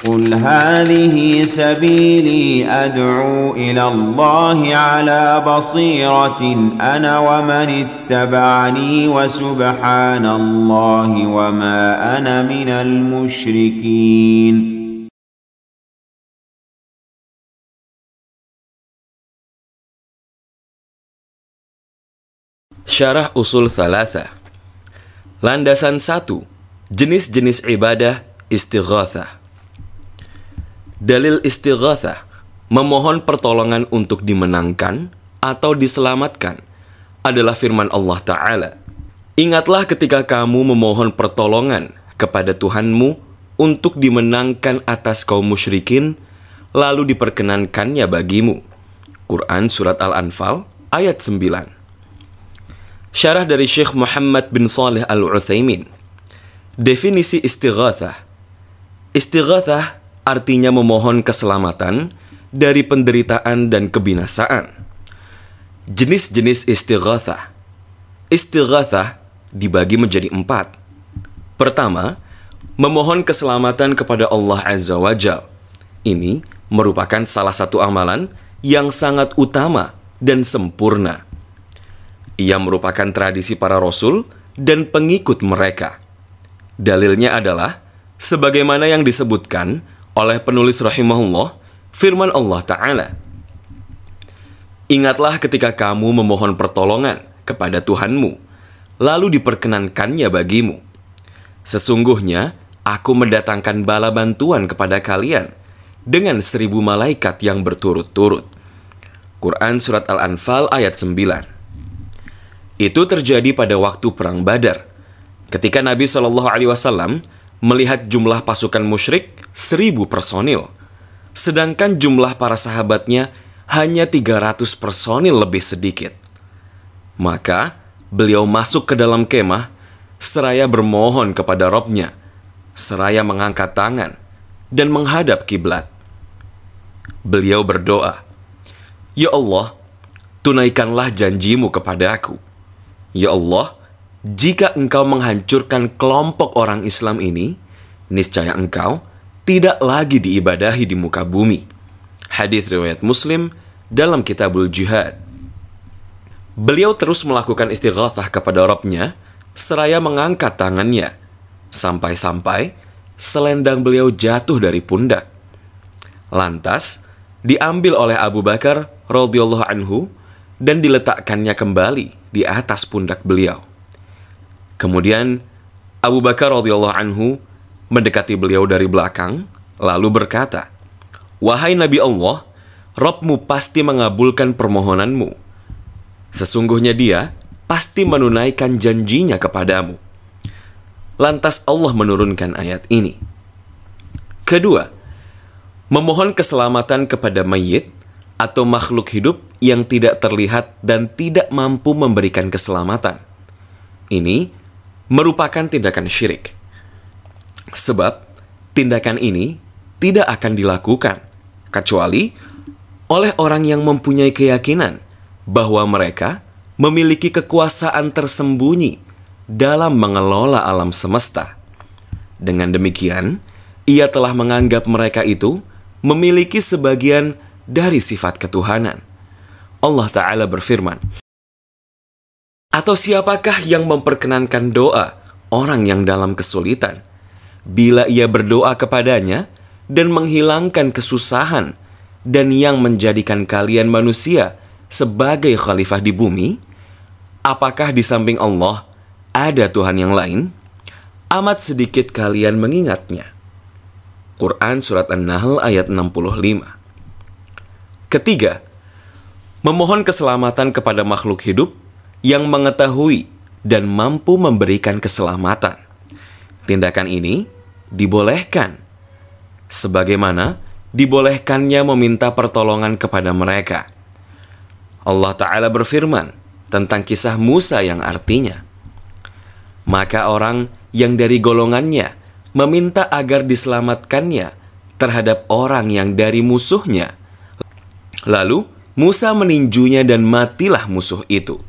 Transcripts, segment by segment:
قل هذه سبيلي أدعو إلى الله على بصيرة أنا ومن اتبعني وسبحان الله وما أنا من المشركين. Syarah Usul Thalatha. Landasan 1. Jenis-jenis ibadah istighatsah. Dalil istighatsah, memohon pertolongan untuk dimenangkan atau diselamatkan, adalah firman Allah Ta'ala. Ingatlah ketika kamu memohon pertolongan kepada Tuhanmu untuk dimenangkan atas kaum musyrikin, lalu diperkenankannya bagimu. Quran Surat Al-Anfal ayat 9. Syarah dari Syekh Muhammad bin Shalih Al-Utsaimin. Definisi istighatsah. Istighatsah artinya memohon keselamatan dari penderitaan dan kebinasaan. Jenis-jenis istighatsah. Istighatsah dibagi menjadi 4. Pertama, memohon keselamatan kepada Allah Azza wa Jalla. Ini merupakan salah satu amalan yang sangat utama dan sempurna. Ia merupakan tradisi para rasul dan pengikut mereka. Dalilnya adalah sebagaimana yang disebutkan oleh penulis rahimahullah, firman Allah Ta'ala. Ingatlah ketika kamu memohon pertolongan kepada Tuhanmu, lalu diperkenankannya bagimu. Sesungguhnya aku mendatangkan bala bantuan kepada kalian dengan 1000 malaikat yang berturut-turut. Quran Surat Al-Anfal ayat 9. Itu terjadi pada waktu Perang Badar, ketika Nabi SAW melihat jumlah pasukan musyrik 1000 personil, sedangkan jumlah para sahabatnya hanya 300 personil lebih sedikit. Maka beliau masuk ke dalam kemah, seraya bermohon kepada Rabb-Nya, seraya mengangkat tangan dan menghadap kiblat. Beliau berdoa, "Ya Allah, tunaikanlah janjimu kepada aku. Ya Allah, jika Engkau menghancurkan kelompok orang Islam ini, niscaya Engkau tidak lagi diibadahi di muka bumi." Hadis riwayat Muslim dalam Kitabul Jihad. Beliau terus melakukan istighatsah kepada Rabb-Nya, seraya mengangkat tangannya, sampai-sampai selendang beliau jatuh dari pundak. Lantas, diambil oleh Abu Bakar radhiyallahu anhu dan diletakkannya kembali di atas pundak beliau. Kemudian Abu Bakar radhiyallahu anhu mendekati beliau dari belakang, lalu berkata, "Wahai Nabi Allah, Rabb-Mu pasti mengabulkan permohonanmu. Sesungguhnya Dia pasti menunaikan janjinya kepadamu." Lantas Allah menurunkan ayat ini. Kedua, memohon keselamatan kepada mayit atau makhluk hidup yang tidak terlihat dan tidak mampu memberikan keselamatan. Ini merupakan tindakan syirik. Sebab tindakan ini tidak akan dilakukan kecuali oleh orang yang mempunyai keyakinan bahwa mereka memiliki kekuasaan tersembunyi dalam mengelola alam semesta. Dengan demikian, ia telah menganggap mereka itu memiliki sebagian dari sifat ketuhanan. Allah Ta'ala berfirman, "Atau siapakah yang memperkenankan doa orang yang dalam kesulitan, bila ia berdoa kepadanya dan menghilangkan kesusahan, dan yang menjadikan kalian manusia sebagai khalifah di bumi? Apakah di samping Allah ada Tuhan yang lain? Amat sedikit kalian mengingatnya." Quran Surat An-Nahl ayat 65. Ketiga, memohon keselamatan kepada makhluk hidup yang mengetahui dan mampu memberikan keselamatan. Tindakan ini dibolehkan, sebagaimana dibolehkannya meminta pertolongan kepada mereka. Allah Ta'ala berfirman tentang kisah Musa yang artinya, "Maka orang yang dari golongannya meminta agar diselamatkannya terhadap orang yang dari musuhnya. Lalu Musa meninjunya dan matilah musuh itu."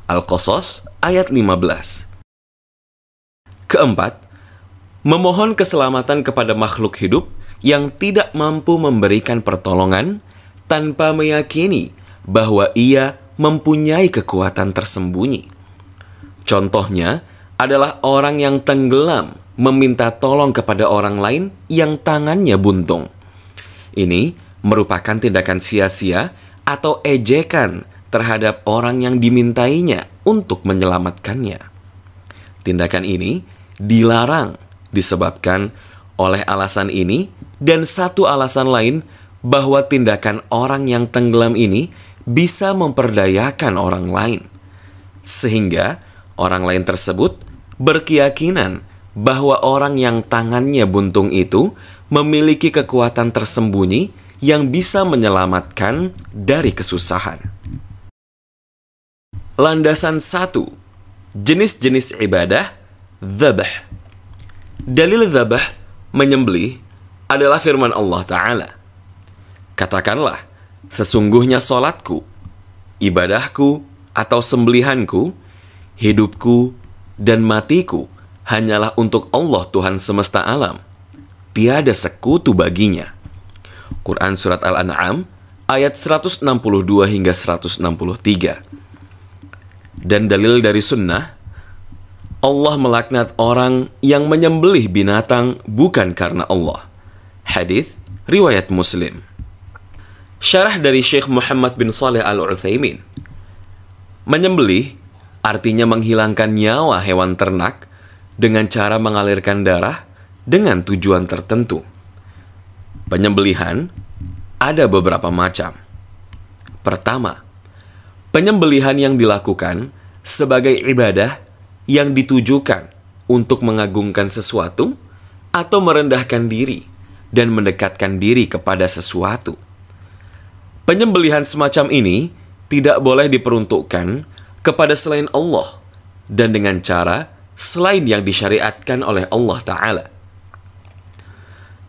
Al-Qasas ayat 15. Keempat, memohon keselamatan kepada makhluk hidup yang tidak mampu memberikan pertolongan tanpa meyakini bahwa ia mempunyai kekuatan tersembunyi. Contohnya adalah orang yang tenggelam meminta tolong kepada orang lain yang tangannya buntung. Ini merupakan tindakan sia-sia atau ejekan terhadap orang yang dimintainya untuk menyelamatkannya. Tindakan ini dilarang disebabkan oleh alasan ini dan satu alasan lain, bahwa tindakan orang yang tenggelam ini bisa memperdayakan orang lain, sehingga orang lain tersebut berkeyakinan bahwa orang yang tangannya buntung itu memiliki kekuatan tersembunyi yang bisa menyelamatkan dari kesusahan. Landasan 1. Jenis-jenis ibadah dzabh. Dalil dzabh, menyembelih, adalah firman Allah Ta'ala. Katakanlah, sesungguhnya solatku, ibadahku atau sembelihanku, hidupku dan matiku hanyalah untuk Allah Tuhan semesta alam. Tiada sekutu baginya. Quran Surat Al-An'am ayat 162 hingga 163. Dan dalil dari sunnah, Allah melaknat orang yang menyembelih binatang bukan karena Allah. Hadis riwayat Muslim. Syarah dari Syekh Muhammad bin Shalih Al-Utsaimin. Menyembelih artinya menghilangkan nyawa hewan ternak dengan cara mengalirkan darah dengan tujuan tertentu. Penyembelihan ada beberapa macam. Pertama, penyembelihan yang dilakukan sebagai ibadah yang ditujukan untuk mengagungkan sesuatu atau merendahkan diri dan mendekatkan diri kepada sesuatu. Penyembelihan semacam ini tidak boleh diperuntukkan kepada selain Allah dan dengan cara selain yang disyariatkan oleh Allah Ta'ala.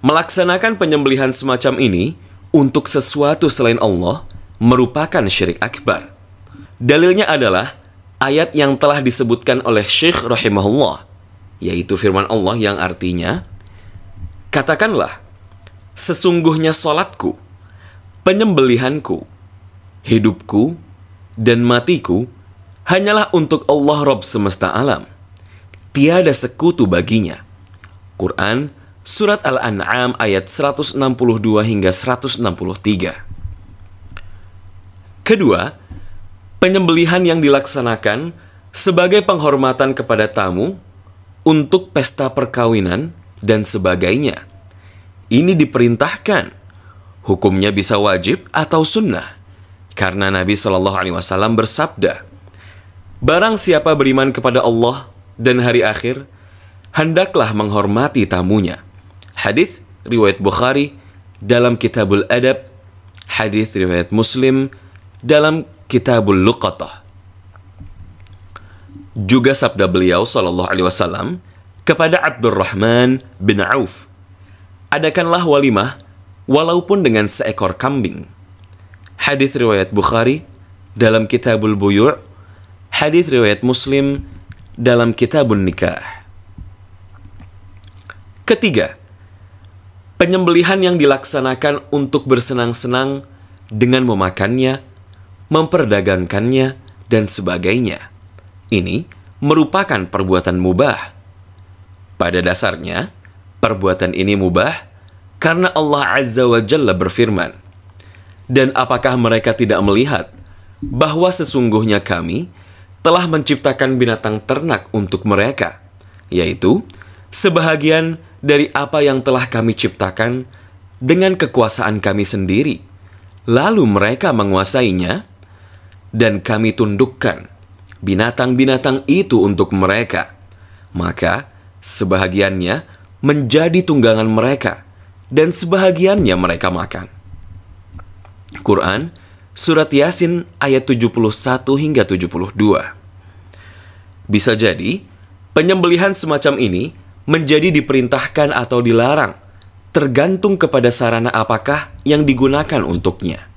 Melaksanakan penyembelihan semacam ini untuk sesuatu selain Allah merupakan syirik akbar. Dalilnya adalah ayat yang telah disebutkan oleh Syekh rahimahullah, yaitu firman Allah yang artinya, katakanlah, sesungguhnya salatku, penyembelihanku, hidupku, dan matiku hanyalah untuk Allah Rabb semesta alam. Tiada sekutu baginya. Quran Surat Al-An'am ayat 162 hingga 163. Kedua, penyembelihan yang dilaksanakan sebagai penghormatan kepada tamu untuk pesta perkawinan dan sebagainya. Ini diperintahkan. Hukumnya bisa wajib atau sunnah. Karena Nabi SAW bersabda, barang siapa beriman kepada Allah dan hari akhir, hendaklah menghormati tamunya. Hadis riwayat Bukhari dalam Kitabul Adab, hadis riwayat Muslim dalam Kitabul Luqatah. Juga sabda beliau SAW kepada Abdurrahman bin Auf, adakanlah walimah walaupun dengan seekor kambing. Hadis riwayat Bukhari dalam Kitabul Buyu', hadis riwayat Muslim dalam Kitabun Nikah. Ketiga, penyembelihan yang dilaksanakan untuk bersenang-senang dengan memakannya, memperdagangkannya, dan sebagainya. Ini merupakan perbuatan mubah. Pada dasarnya, perbuatan ini mubah karena Allah Azza wa Jalla berfirman, dan apakah mereka tidak melihat bahwa sesungguhnya kami telah menciptakan binatang ternak untuk mereka, yaitu sebahagian dari apa yang telah kami ciptakan dengan kekuasaan kami sendiri, lalu mereka menguasainya, dan kami tundukkan binatang-binatang itu untuk mereka, maka sebahagiannya menjadi tunggangan mereka, dan sebahagiannya mereka makan. Quran Surat Yasin ayat 71 hingga 72. Bisa jadi, penyembelihan semacam ini menjadi diperintahkan atau dilarang, tergantung kepada sarana apakah yang digunakan untuknya.